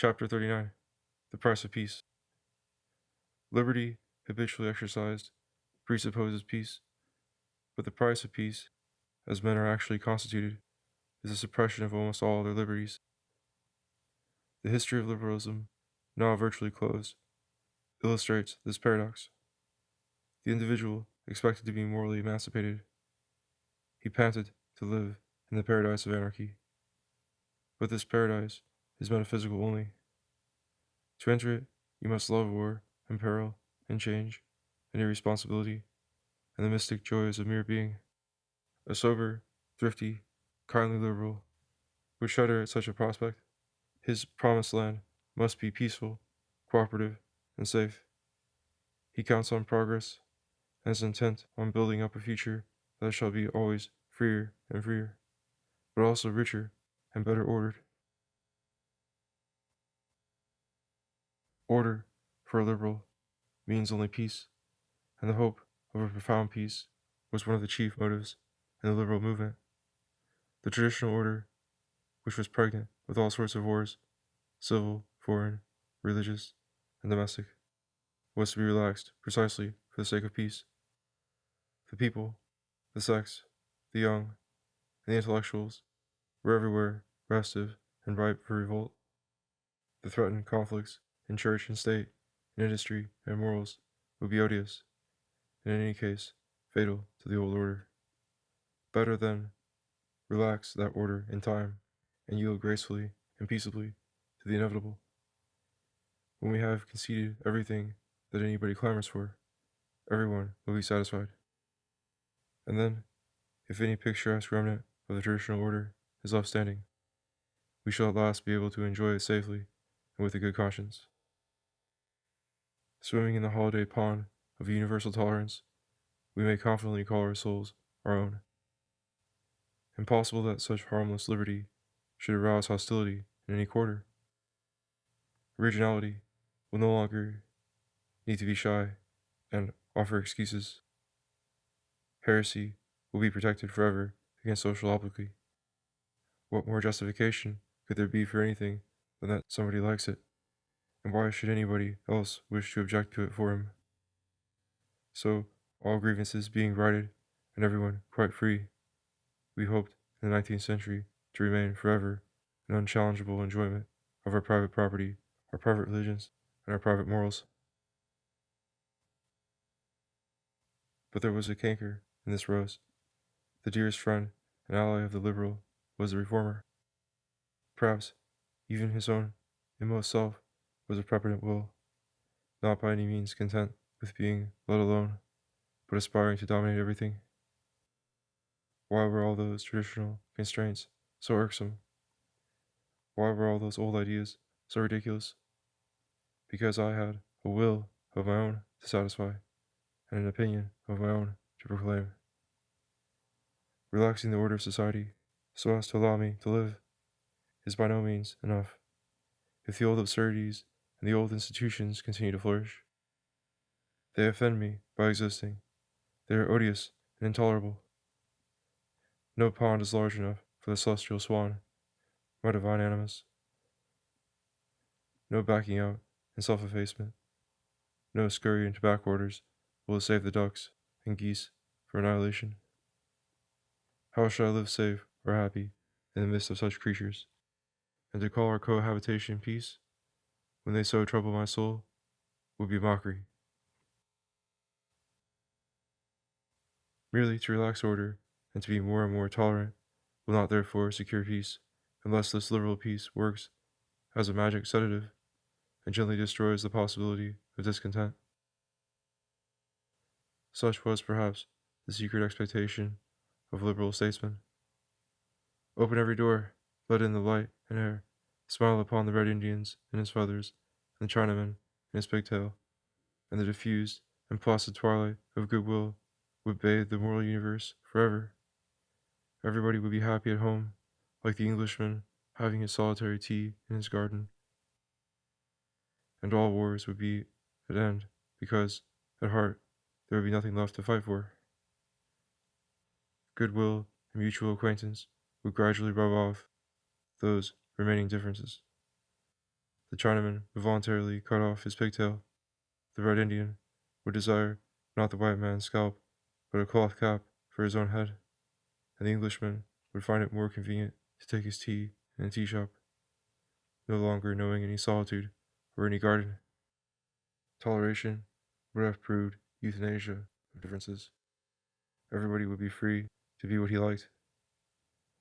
Chapter 39. The Price of Peace. Liberty, habitually exercised, presupposes peace, but the price of peace, as men are actually constituted, is the suppression of almost all their liberties. The history of liberalism, now virtually closed, illustrates this paradox. The individual expected to be morally emancipated. He panted to live in the paradise of anarchy. But this paradise is metaphysical only. To enter it, you must love war and peril and change and irresponsibility and the mystic joys of mere being. A sober, thrifty, kindly liberal would shudder at such a prospect. His promised land must be peaceful, cooperative, and safe. He counts on progress and is intent on building up a future that shall be always freer and freer, but also richer and better ordered. Order, for a liberal, means only peace, and the hope of a profound peace was one of the chief motives in the liberal movement. The traditional order, which was pregnant with all sorts of wars, civil, foreign, religious, and domestic, was to be relaxed precisely for the sake of peace. The people, the sex, the young, and the intellectuals were everywhere restive and ripe for revolt. The threatened conflicts in church and state, in industry and morals, would be odious, and in any case, fatal to the old order. Better, then, relax that order in time, and yield gracefully and peaceably to the inevitable. When we have conceded everything that anybody clamors for, everyone will be satisfied. And then, if any picturesque remnant of the traditional order is left standing, we shall at last be able to enjoy it safely and with a good conscience. Swimming in the holiday pond of universal tolerance, we may confidently call our souls our own. Impossible that such harmless liberty should arouse hostility in any quarter. Originality will no longer need to be shy and offer excuses. Heresy will be protected forever against social obloquy. What more justification could there be for anything than that somebody likes it? And why should anybody else wish to object to it for him? So, all grievances being righted and everyone quite free, we hoped in the 19th century to remain forever in unchallengeable enjoyment of our private property, our private religions, and our private morals. But there was a canker in this rose. The dearest friend and ally of the liberal was the reformer. Perhaps even his own inmost self was a preponderant will, not by any means content with being let alone, but aspiring to dominate everything. Why were all those traditional constraints so irksome? Why were all those old ideas so ridiculous? Because I had a will of my own to satisfy, and an opinion of my own to proclaim. Relaxing the order of society so as to allow me to live is by no means enough. If the old absurdities and the old institutions continue to flourish, they offend me by existing. They are odious and intolerable. No pond is large enough for the celestial swan, my divine animus. No backing out and self-effacement. No scurry into back orders will save the ducks and geese from annihilation. How shall I live safe or happy in the midst of such creatures? And to call our cohabitation peace, when they so trouble my soul, would be mockery. Merely to relax order and to be more and more tolerant will not therefore secure peace, unless this liberal peace works as a magic sedative and gently destroys the possibility of discontent. Such was perhaps the secret expectation of liberal statesmen. Open every door, let in the light and air, smile upon the red Indians in his feathers, and the Chinaman in his pigtail, and the diffused and placid twilight of goodwill would bathe the moral universe forever. Everybody would be happy at home, like the Englishman having his solitary tea in his garden. And all wars would be at end, because, at heart, there would be nothing left to fight for. Goodwill and mutual acquaintance would gradually rub off those remaining differences. The Chinaman would voluntarily cut off his pigtail. The Red Indian would desire not the white man's scalp, but a cloth cap for his own head, and the Englishman would find it more convenient to take his tea in a tea shop, no longer knowing any solitude or any garden. Toleration would have proved euthanasia of differences. Everybody would be free to be what he liked,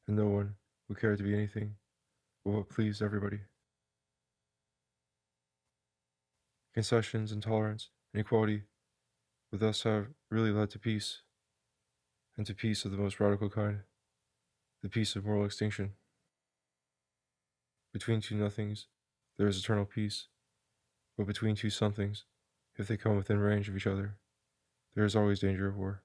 and no one would care to be anything but what pleased everybody. Concessions and tolerance and equality would thus have really led to peace, and to peace of the most radical kind, the peace of moral extinction. Between two nothings, there is eternal peace, but between two somethings, if they come within range of each other, there is always danger of war.